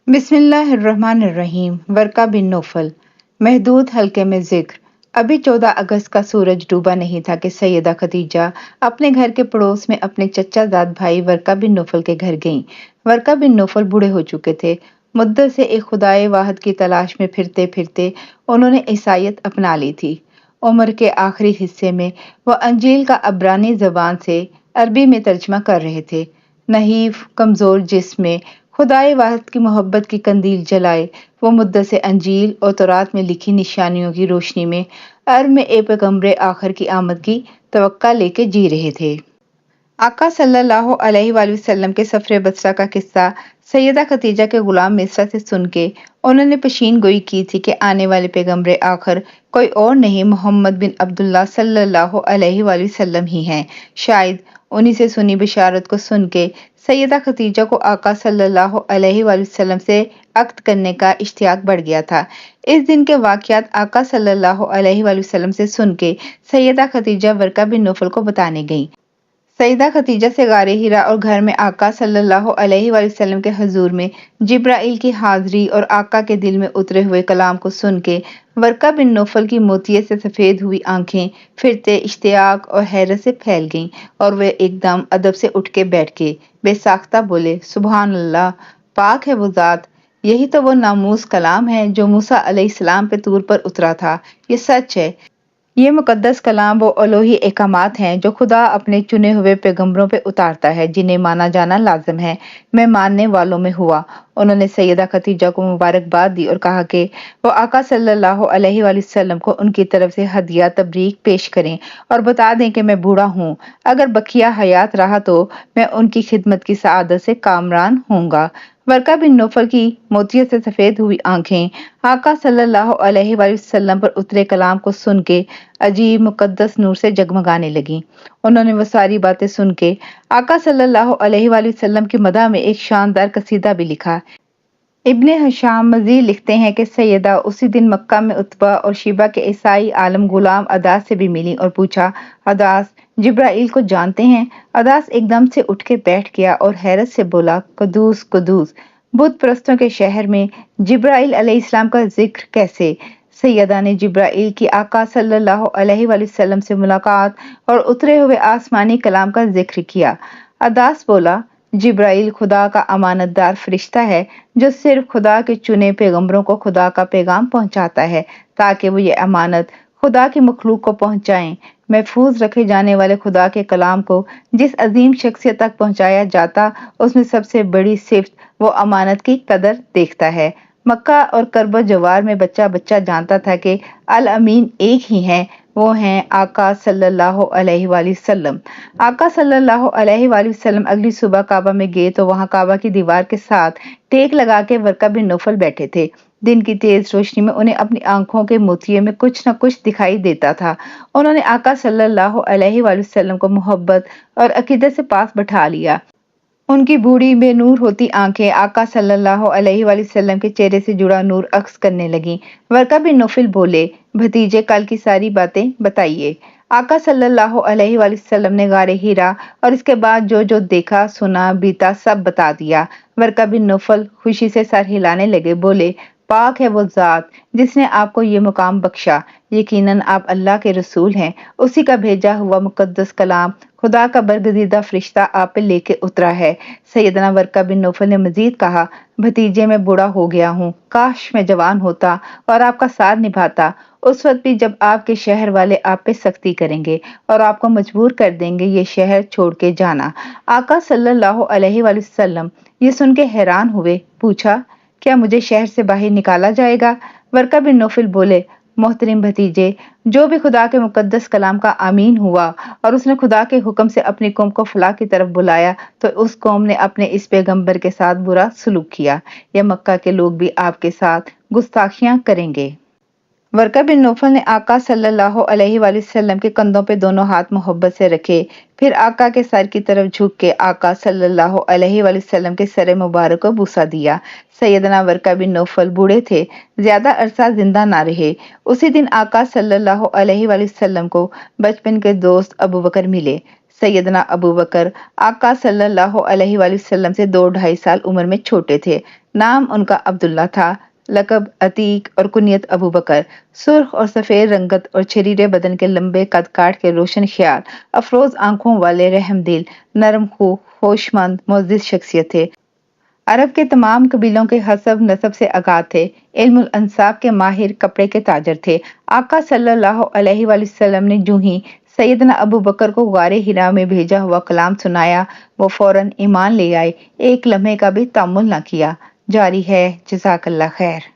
بسم اللہ الرحمن الرحیم۔ ورقہ بن نوفل۔ محدود حلقے میں ذکر۔ ابھی 14 اگست کا سورج ڈوبا نہیں تھا کہ سیدہ خدیجہ اپنے گھر کے پڑوس میں اپنے چچا زاد بھائی ورقہ بن نوفل کے گھر گئیں۔ ورقہ بن نوفل بوڑھے ہو چکے تھے۔ مدت سے ایک خدائے واحد کی تلاش میں پھرتے پھرتے انہوں نے عیسائیت اپنا لی تھی۔ عمر کے آخری حصے میں وہ انجیل کا عبرانی زبان سے عربی میں ترجمہ کر رہے تھے۔ نحیف کمزور جسم میں خدائے واحد کی محبت کی قندیل جلائے وہ مدت سے انجیل اور تورات میں لکھی نشانیوں کی روشنی میں عرب میں ایک پیغمبر آخر کی آمد کی توقع لے کے جی رہے تھے۔ آقا صلی اللہ علیہ وآلہ وسلم کے سفر بصرہ کا قصہ سیدہ خدیجہ کے غلام مصرع سے سن کے انہوں نے پیشین گوئی کی تھی کہ آنے والے پیغمبر آخر کوئی اور نہیں، محمد بن عبداللہ صلی اللہ علیہ وآلہ وسلم ہی ہیں۔ شاید انہی سے سنی بشارت کو سن کے سیدہ خدیجہ کو آقا صلی اللہ علیہ وآلہ وسلم سے عقد کرنے کا اشتیاق بڑھ گیا تھا۔ اس دن کے واقعات آقا صلی اللہ علیہ وآلہ وسلم سے سن کے سیدہ خدیجہ ورقہ بن نوفل کو بتانے گئیں۔ سیدہ خدیجہ سے غار حرا اور گھر میں آقا صلی اللہ علیہ وآلہ وسلم کے حضور میں جبرائیل کی حاضری اور آقا کے دل میں اترے ہوئے کلام کو سن کے ورقہ بن نوفل کی موتیے سے سفید ہوئی آنکھیں پھرتے اشتیاق اور حیرت سے پھیل گئیں اور وہ ایک دم ادب سے اٹھ کے بیٹھ کے بے ساختہ بولے، سبحان اللہ، پاک ہے وہ ذات، یہی تو وہ ناموس کلام ہے جو موسیٰ علیہ السلام پہ طور پر اترا تھا۔ یہ سچ ہے، یہ مقدس کلام وہ الوہی احکامات ہیں جو خدا اپنے چنے ہوئے پیغمبروں پہ اتارتا ہے، جنہیں مانا جانا لازم ہے۔ میں ماننے والوں میں ہوا۔ انہوں نے سیدہ خدیجہ کو مبارکباد دی اور کہا کہ وہ آقا صلی اللہ علیہ وآلہ وسلم کو ان کی طرف سے ہدیہ تبریک پیش کریں اور بتا دیں کہ میں بوڑھا ہوں، اگر بقیہ حیات رہا تو میں ان کی خدمت کی سعادت سے کامران ہوں گا۔ ورقہ بن نوفل کی موتیے سے سفید ہوئی آنکھیں آقا صلی اللہ علیہ وآلہ وسلم پر اترے کلام کو سن کے عجیب مقدس نور سے جگمگانے لگیں۔ انہوں نے وہ ساری باتیں سن کے آقا صلی اللہ علیہ وآلہ وسلم کی مدح میں ایک شاندار قصیدہ بھی لکھا۔ ابن ہشام مزید لکھتے ہیں کہ سیدہ اسی دن مکہ میں عتبہ اور شیبہ کے عیسائی عالم غلام عداس سے بھی ملی اور پوچھا، عداس جبرائیل کو جانتے ہیں؟ عداس ایک دم سے اٹھ کے بیٹھ گیا اور حیرت سے بولا، قدوس قدوس، بت پرستوں کے شہر میں جبرائیل علیہ السلام کا ذکر کیسے؟ سیدہ نے جبرائیل کی آقا صلی اللہ علیہ وآلہ وسلم سے ملاقات اور اترے ہوئے آسمانی کلام کا ذکر کیا۔ عداس بولا، جبرائیل خدا کا امانت دار فرشتہ ہے جو صرف خدا کے چنے پیغمبروں کو خدا کا پیغام پہنچاتا ہے تاکہ وہ یہ امانت خدا کی مخلوق کو پہنچائیں۔ محفوظ رکھے جانے والے خدا کے کلام کو جس عظیم شخصیت تک پہنچایا جاتا اس میں سب سے بڑی صفت وہ امانت کی قدر دیکھتا ہے۔ مکہ اور کرب و جوار میں بچہ بچہ جانتا تھا کہ الامین ایک ہی ہیں، وہ ہیں آقا صلی اللہ علیہ وآلہ وسلم۔ آقا صلی اللہ علیہ وآلہ وسلم اگلی صبح کعبہ میں گئے تو وہاں کعبہ کی دیوار کے ساتھ ٹیک لگا کے ورقہ بن نوفل بیٹھے تھے۔ دن کی تیز روشنی میں انہیں اپنی آنکھوں کے موتیے میں کچھ نہ کچھ دکھائی دیتا تھا۔ انہوں نے آقا صلی اللہ علیہ وآلہ وسلم کو محبت اور عقیدت سے پاس بٹھا لیا۔ ان کی بوڑھی بے نور ہوتی آنکھیں آقا صلی اللہ علیہ وآلہ وسلم کے چہرے سے جڑا نور عکس کرنے لگیں۔ ورقہ بن نوفل بولے، بھتیجے کل کی ساری باتیں بتائیے۔ آقا صلی اللہ علیہ وآلہ وسلم نے غار حرا اور اس کے بعد جو جو دیکھا سنا بیتا سب بتا دیا۔ ورقہ بن نوفل خوشی سے سر ہلانے لگے، بولے، پاک ہے وہ ذات جس نے آپ کو یہ مقام بخشا، یقیناً آپ اللہ کے رسول ہیں، اسی کا بھیجا ہوا مقدس کلام خدا کا برگزیدہ فرشتہ آپ پہ لے کے اترا ہے۔ سیدنا ورقہ بن نوفل نے مزید کہا، بھتیجے میں بوڑھا ہو گیا ہوں، کاش میں جوان ہوتا اور آپ کا ساتھ نبھاتا، اس وقت بھی جب آپ کے شہر والے آپ پہ سختی کریں گے اور آپ کو مجبور کر دیں گے یہ شہر چھوڑ کے جانا۔ آقا صلی اللہ علیہ وآلہ وسلم یہ سن کے حیران ہوئے، پوچھا، کیا مجھے شہر سے باہر نکالا جائے گا؟ ورقہ بن نوفل بولے، محترم بھتیجے، جو بھی خدا کے مقدس کلام کا آمین ہوا اور اس نے خدا کے حکم سے اپنی قوم کو فلاح کی طرف بلایا تو اس قوم نے اپنے اس پیغمبر کے ساتھ برا سلوک کیا، یا مکہ کے لوگ بھی آپ کے ساتھ گستاخیاں کریں گے۔ ورقہ بن نوفل نے آقا صلی اللہ علیہ وآلہ وسلم کے کندھوں پہ دونوں ہاتھ محبت سے رکھے، پھر آقا کے سر کی طرف جھک کے آقا صلی اللہ علیہ وآلہ وسلم کے سر مبارک کو بوسہ دیا۔ سیدنا ورقہ بن نوفل بوڑھے تھے، زیادہ عرصہ زندہ نہ رہے۔ اسی دن آقا صلی اللہ علیہ وآلہ وسلم کو بچپن کے دوست ابو بکر ملے۔ سیدنا ابو بکر آقا صلی اللہ علیہ وآلہ وسلم سے 2-2.5 سال عمر میں چھوٹے تھے۔ نام ان کا عبداللہ تھا، لقب عتیق اور کنیت ابو بکر۔ سرخ اور سفید رنگت اور چھریرے بدن کے لمبے قد کاٹ کے روشن خیال، افروز آنکھوں والے رحم دل، نرم خو، ہوشمند، معزز شخصیت تھے۔ عرب کے تمام قبیلوں کے حسب نسب سے آگاہ تھے، علم الانساب کے ماہر، کپڑے کے تاجر تھے۔ آقا صلی اللہ علیہ وآلہ وسلم نے جو ہی سیدنا ابو بکر کو غار حرا میں بھیجا ہوا کلام سنایا، وہ فوراً ایمان لے آئے، ایک لمحے کا بھی تأمل نہ کیا۔ جاری ہے، جزاک اللہ خیر۔